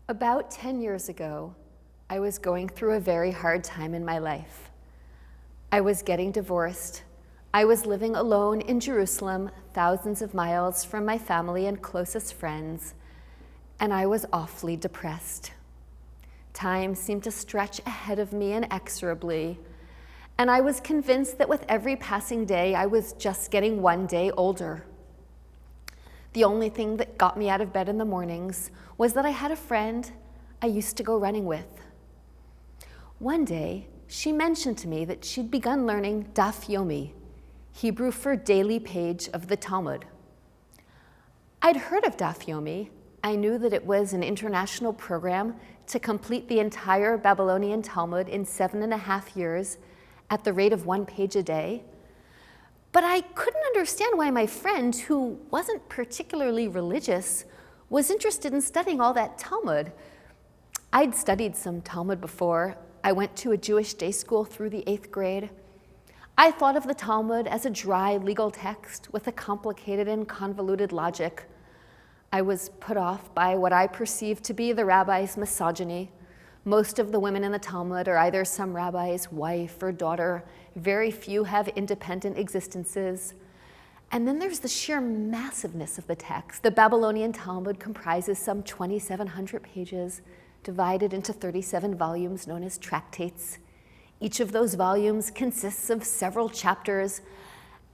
About 10 years ago, I was going through a very hard time in my life. I was getting divorced. I was living alone in Jerusalem, thousands of miles from my family and closest friends, and I was awfully depressed. Time seemed to stretch ahead of me inexorably, and I was convinced that with every passing day, I was just getting one day older. The only thing that got me out of bed in the mornings was that I had a friend I used to go running with. One day, she mentioned to me that she'd begun learning Daf Yomi, Hebrew for daily page of the Talmud. I'd heard of Daf Yomi. I knew that it was an international program to complete the entire Babylonian Talmud in 7.5 years at the rate of 1 page a day. But I couldn't understand why my friend, who wasn't particularly religious, was interested in studying all that Talmud. I'd studied some Talmud before. I went to a Jewish day school through the 8th grade. I thought of the Talmud as a dry legal text with a complicated and convoluted logic. I was put off by what I perceived to be the rabbi's misogyny. Most of the women in the Talmud are either some rabbi's wife or daughter. Very few have independent existences. And then there's the sheer massiveness of the text. The Babylonian Talmud comprises some 2,700 pages, divided into 37 volumes known as tractates. Each of those volumes consists of several chapters.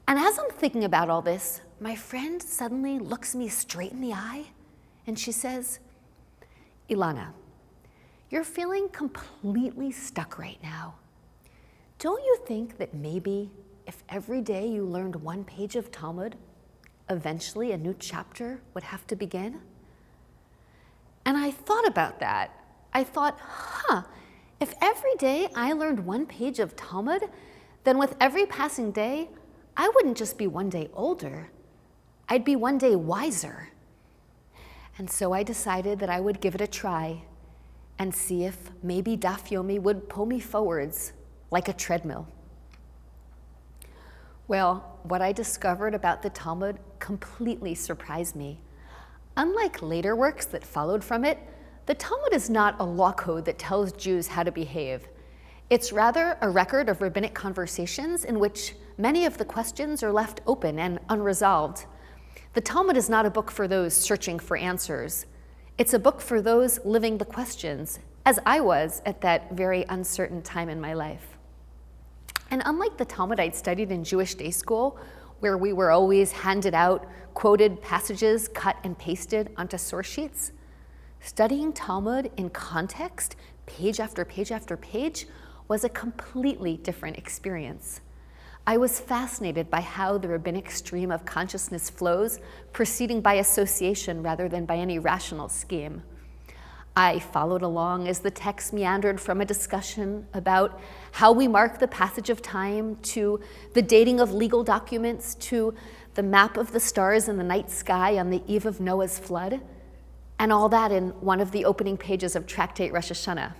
And as I'm thinking about all this, my friend suddenly looks me straight in the eye, and she says, "Ilana, you're feeling completely stuck right now. Don't you think that maybe if every day you learned 1 page of Talmud, eventually a new chapter would have to begin?" And I thought about that. I thought, if every day I learned 1 page of Talmud, then with every passing day, I wouldn't just be 1 day older, I'd be 1 day wiser. And so I decided that I would give it a try and see if maybe Daf Yomi would pull me forwards like a treadmill. Well, what I discovered about the Talmud completely surprised me. Unlike later works that followed from it, the Talmud is not a law code that tells Jews how to behave. It's rather a record of rabbinic conversations in which many of the questions are left open and unresolved. The Talmud is not a book for those searching for answers. It's a book for those living the questions, as I was at that very uncertain time in my life. And unlike the Talmud I'd studied in Jewish day school, where we were always handed out quoted passages cut and pasted onto source sheets, studying Talmud in context, page after page after page, was a completely different experience. I was fascinated by how the rabbinic stream of consciousness flows, proceeding by association rather than by any rational scheme. I followed along as the text meandered from a discussion about how we mark the passage of time to the dating of legal documents to the map of the stars in the night sky on the eve of Noah's flood, and all that in one of the opening pages of Tractate Rosh Hashanah.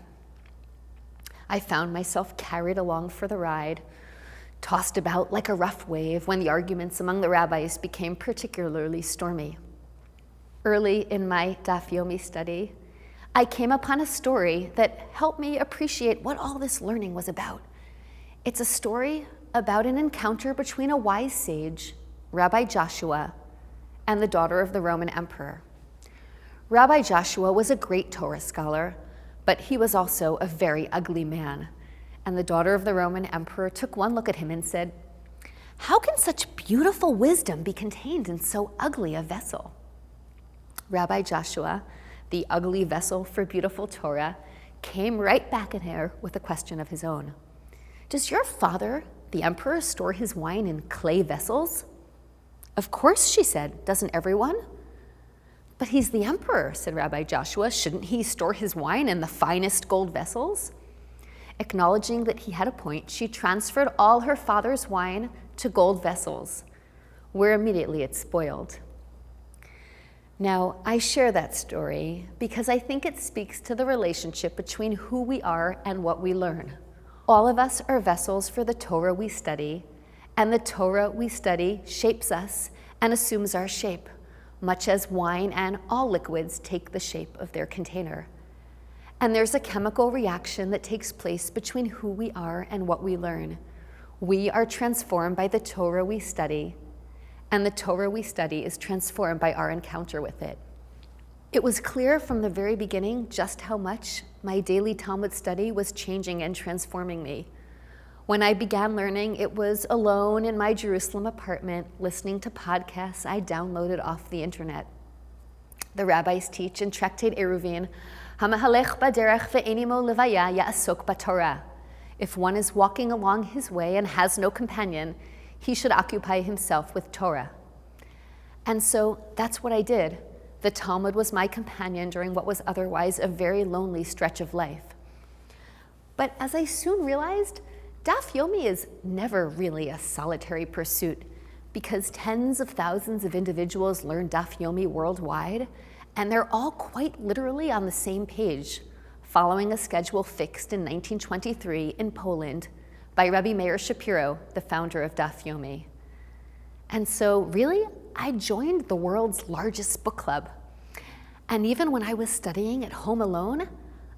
I found myself carried along for the ride, tossed about like a rough wave when the arguments among the rabbis became particularly stormy. Early in my Daf Yomi study, I came upon a story that helped me appreciate what all this learning was about. It's a story about an encounter between a wise sage, Rabbi Joshua, and the daughter of the Roman emperor. Rabbi Joshua was a great Torah scholar, but he was also a very ugly man. And the daughter of the Roman emperor took one look at him and said, "How can such beautiful wisdom be contained in so ugly a vessel?" Rabbi Joshua, the ugly vessel for beautiful Torah, came right back at her with a question of his own. "Does your father, the emperor, store his wine in clay vessels?" "Of course," she said. "Doesn't everyone?" "But he's the emperor," said Rabbi Joshua. "Shouldn't he store his wine in the finest gold vessels?" Acknowledging that he had a point, she transferred all her father's wine to gold vessels, where immediately it spoiled. Now, I share that story because I think it speaks to the relationship between who we are and what we learn. All of us are vessels for the Torah we study, and the Torah we study shapes us and assumes our shape, much as wine and all liquids take the shape of their container. And there's a chemical reaction that takes place between who we are and what we learn. We are transformed by the Torah we study, and the Torah we study is transformed by our encounter with it. It was clear from the very beginning just how much my daily Talmud study was changing and transforming me. When I began learning, it was alone in my Jerusalem apartment, listening to podcasts I downloaded off the internet. The rabbis teach in Tractate Eruvin, "Hamahalech baderech ve'ein imo levaya ya'asok b'Torah." If one is walking along his way and has no companion, he should occupy himself with Torah. And so that's what I did. The Talmud was my companion during what was otherwise a very lonely stretch of life. But as I soon realized, Daf Yomi is never really a solitary pursuit, because tens of thousands of individuals learn Daf Yomi worldwide, and they're all quite literally on the same page, following a schedule fixed in 1923 in Poland by Rabbi Meir Shapiro, the founder of Daf Yomi. And so really, I joined the world's largest book club. And even when I was studying at home alone,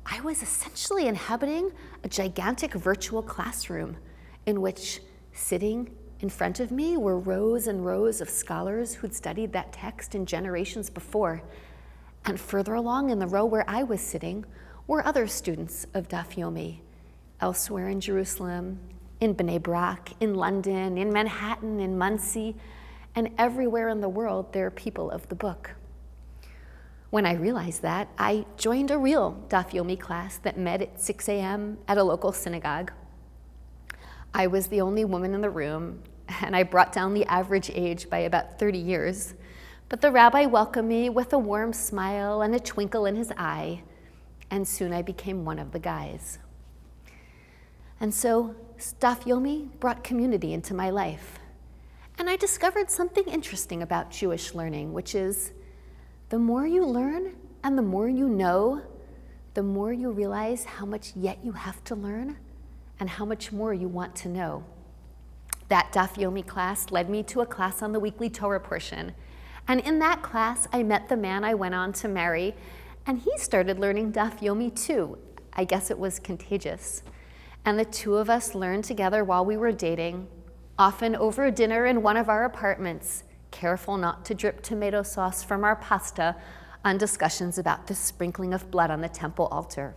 I was essentially inhabiting a gigantic virtual classroom in which, sitting in front of me, were rows and rows of scholars who'd studied that text in generations before. And further along in the row where I was sitting were other students of Daf Yomi, elsewhere in Jerusalem, in Bnei Brak, in London, in Manhattan, in Monsey, and everywhere in the world there are people of the book. When I realized that, I joined a real Daf Yomi class that met at 6 a.m. at a local synagogue. I was the only woman in the room, and I brought down the average age by about 30 years, but the rabbi welcomed me with a warm smile and a twinkle in his eye, and soon I became one of the guys. And so Daf Yomi brought community into my life. And I discovered something interesting about Jewish learning, which is the more you learn and the more you know, the more you realize how much yet you have to learn and how much more you want to know. That Daf Yomi class led me to a class on the weekly Torah portion. And in that class, I met the man I went on to marry, and he started learning Daf Yomi too. I guess it was contagious. And the two of us learned together while we were dating, often over dinner in one of our apartments, careful not to drip tomato sauce from our pasta on discussions about the sprinkling of blood on the temple altar.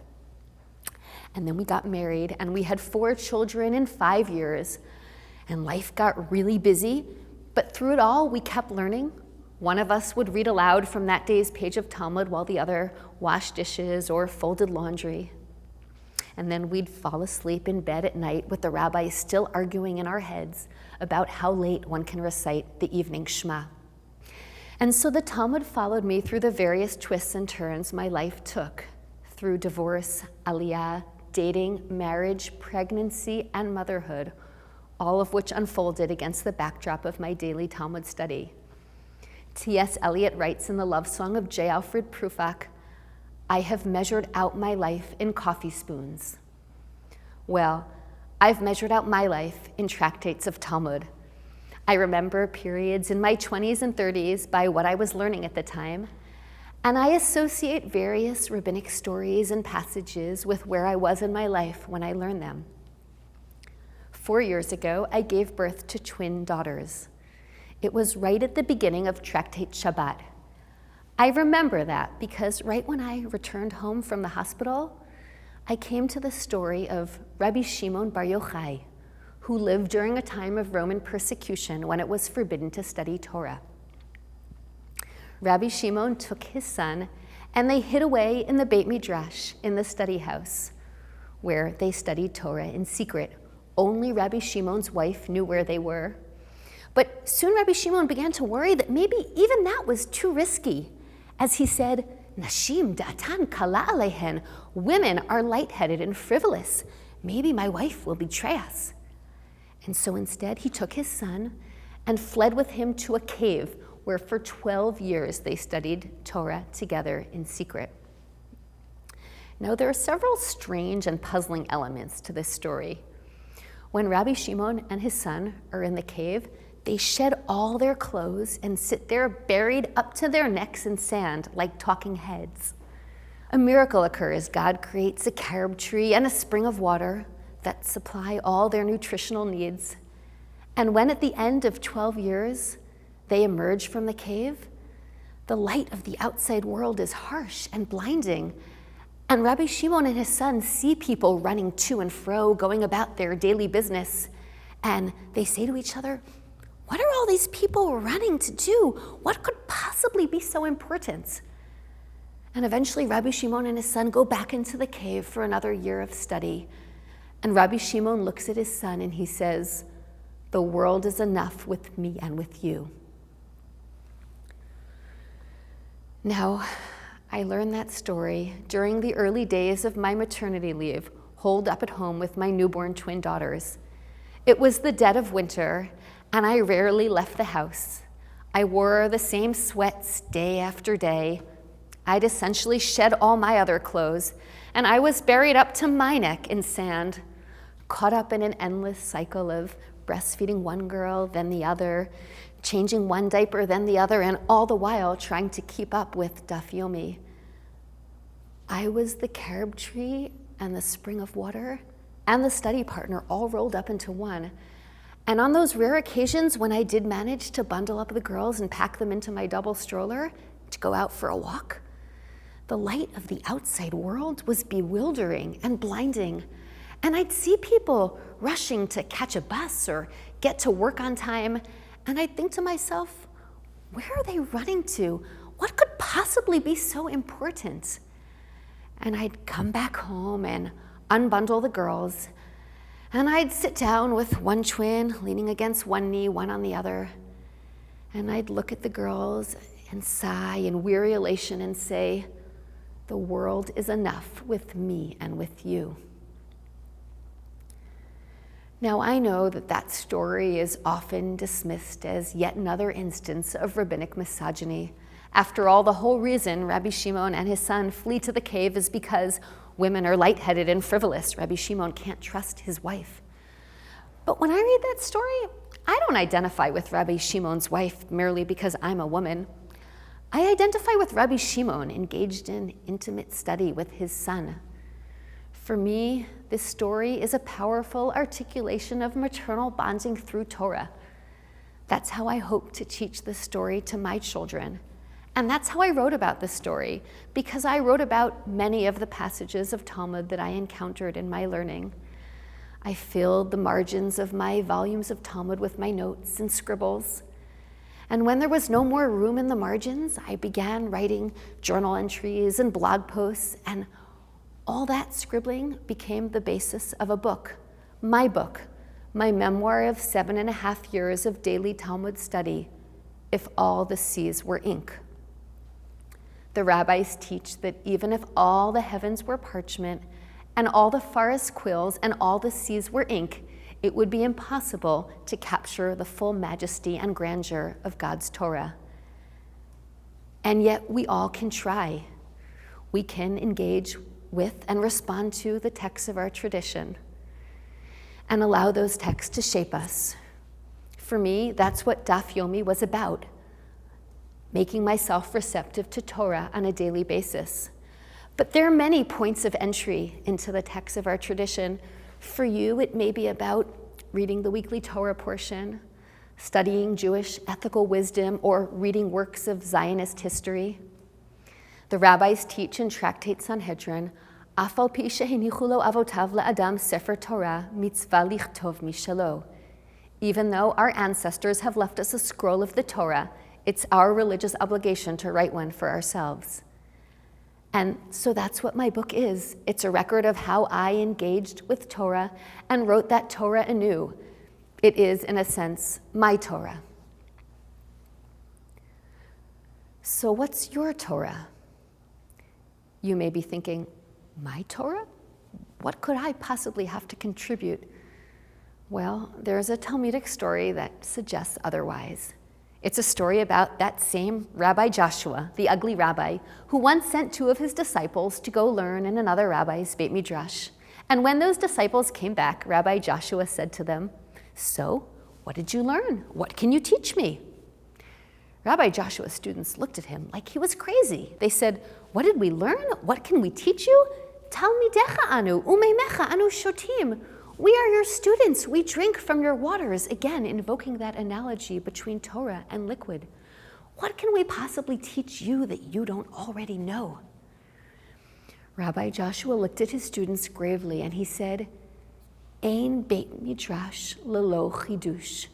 And then we got married, and we had 4 children in 5 years, and life got really busy, but through it all, we kept learning. One of us would read aloud from that day's page of Talmud while the other washed dishes or folded laundry. And then we'd fall asleep in bed at night with the rabbi still arguing in our heads about how late one can recite the evening Shema. And so the Talmud followed me through the various twists and turns my life took, through divorce, aliyah, dating, marriage, pregnancy, and motherhood, all of which unfolded against the backdrop of my daily Talmud study. T.S. Eliot writes in the love song of J. Alfred Prufrock, "I have measured out my life in coffee spoons." Well, I've measured out my life in tractates of Talmud. I remember periods in my 20s and 30s by what I was learning at the time, and I associate various rabbinic stories and passages with where I was in my life when I learned them. 4 years ago, I gave birth to twin daughters. It was right at the beginning of Tractate Shabbat. I remember that because right when I returned home from the hospital, I came to the story of Rabbi Shimon Bar Yochai, who lived during a time of Roman persecution when it was forbidden to study Torah. Rabbi Shimon took his son and they hid away in the Beit Midrash in the study house, where they studied Torah in secret. Only Rabbi Shimon's wife knew where they were. But soon Rabbi Shimon began to worry that maybe even that was too risky. As he said, "Nashim da'atan kala alehen," women are lightheaded and frivolous. Maybe my wife will betray us. And so instead he took his son and fled with him to a cave where for 12 years they studied Torah together in secret. Now there are several strange and puzzling elements to this story. When Rabbi Shimon and his son are in the cave, they shed all their clothes and sit there buried up to their necks in sand like talking heads. A miracle occurs. God creates a carob tree and a spring of water that supply all their nutritional needs. And when at the end of 12 years, they emerge from the cave, the light of the outside world is harsh and blinding. And Rabbi Shimon and his son see people running to and fro, going about their daily business. And they say to each other, "What are all these people running to do? What could possibly be so important?" And eventually Rabbi Shimon and his son go back into the cave for another year of study. And Rabbi Shimon looks at his son and he says, "The world is enough with me and with you." Now, I learned that story during the early days of my maternity leave, holed up at home with my newborn twin daughters. It was the dead of winter, and I rarely left the house. I wore the same sweats day after day. I'd essentially shed all my other clothes, and I was buried up to my neck in sand, caught up in an endless cycle of breastfeeding one girl, then the other, changing one diaper, then the other, and all the while trying to keep up with Daf Yomi. I was the carob tree and the spring of water and the study partner all rolled up into one. And on those rare occasions when I did manage to bundle up the girls and pack them into my double stroller to go out for a walk, the light of the outside world was bewildering and blinding. And I'd see people rushing to catch a bus or get to work on time, and I'd think to myself, where are they running to? What could possibly be so important? And I'd come back home and unbundle the girls, and I'd sit down with one twin leaning against one knee, one on the other, and I'd look at the girls and sigh in weary elation and say, "The world is enough with me and with you." Now, I know that that story is often dismissed as yet another instance of rabbinic misogyny. After all, the whole reason Rabbi Shimon and his son flee to the cave is because women are lightheaded and frivolous. Rabbi Shimon can't trust his wife. But when I read that story, I don't identify with Rabbi Shimon's wife merely because I'm a woman. I identify with Rabbi Shimon engaged in intimate study with his son. For me, this story is a powerful articulation of maternal bonding through Torah. That's how I hope to teach this story to my children. And that's how I wrote about this story, because I wrote about many of the passages of Talmud that I encountered in my learning. I filled the margins of my volumes of Talmud with my notes and scribbles. And when there was no more room in the margins, I began writing journal entries and blog posts, and all that scribbling became the basis of a book, my memoir of 7.5 years of daily Talmud study, If All the Seas Were Ink. The rabbis teach that even if all the heavens were parchment and all the forest quills and all the seas were ink, it would be impossible to capture the full majesty and grandeur of God's Torah. And yet we all can try. We can engage with and respond to the texts of our tradition and allow those texts to shape us. For me, that's what Daf Yomi was about, making myself receptive to Torah on a daily basis. But there are many points of entry into the texts of our tradition. For you, it may be about reading the weekly Torah portion, studying Jewish ethical wisdom, or reading works of Zionist history. The rabbis teach in Tractate Sanhedrin, "Af al pi shehenichu lo avotav la'adam sefer Torah, mitzvah lichtov mishalo." Even though our ancestors have left us a scroll of the Torah, it's our religious obligation to write one for ourselves. And so that's what my book is. It's a record of how I engaged with Torah and wrote that Torah anew. It is, in a sense, my Torah. So what's your Torah? You may be thinking, my Torah? What could I possibly have to contribute? Well, there's a Talmudic story that suggests otherwise. It's a story about that same Rabbi Joshua, the ugly rabbi, who once sent 2 of his disciples to go learn in another rabbi's Beit Midrash. And when those disciples came back, Rabbi Joshua said to them, "So, what did you learn? What can you teach me?" Rabbi Joshua's students looked at him like he was crazy. They said, "What did we learn? What can we teach you? Talmidecha anu, umeimecha anu shotim. We are your students. We drink from your waters." Again, invoking that analogy between Torah and liquid. What can we possibly teach you that you don't already know? Rabbi Joshua looked at his students gravely and he said, Ein beit midrash lelo chidush.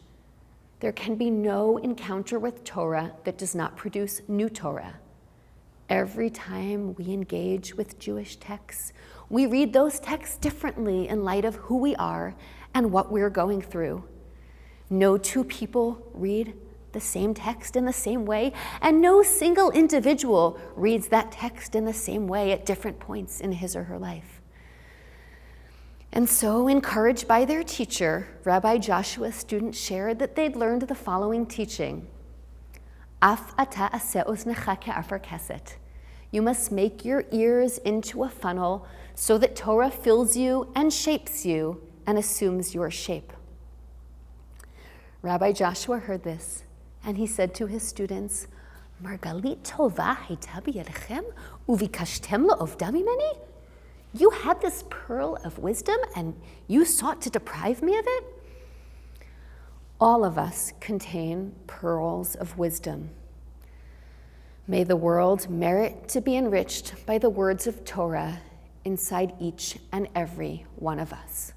There can be no encounter with Torah that does not produce new Torah. Every time we engage with Jewish texts, we read those texts differently in light of who we are and what we're going through. No two people read the same text in the same way, and no single individual reads that text in the same way at different points in his or her life. And so, encouraged by their teacher, Rabbi Joshua's students shared that they'd learned the following teaching. Af ata aseh oznecha ke'afar keset. You must make your ears into a funnel so that Torah fills you and shapes you and assumes your shape. Rabbi Joshua heard this, and he said to his students, Margalit tova hayta biyadechem uvikashtem la'ovda mimeni? You had this pearl of wisdom and you sought to deprive me of it? All of us contain pearls of wisdom. May the world merit to be enriched by the words of Torah inside each and every one of us.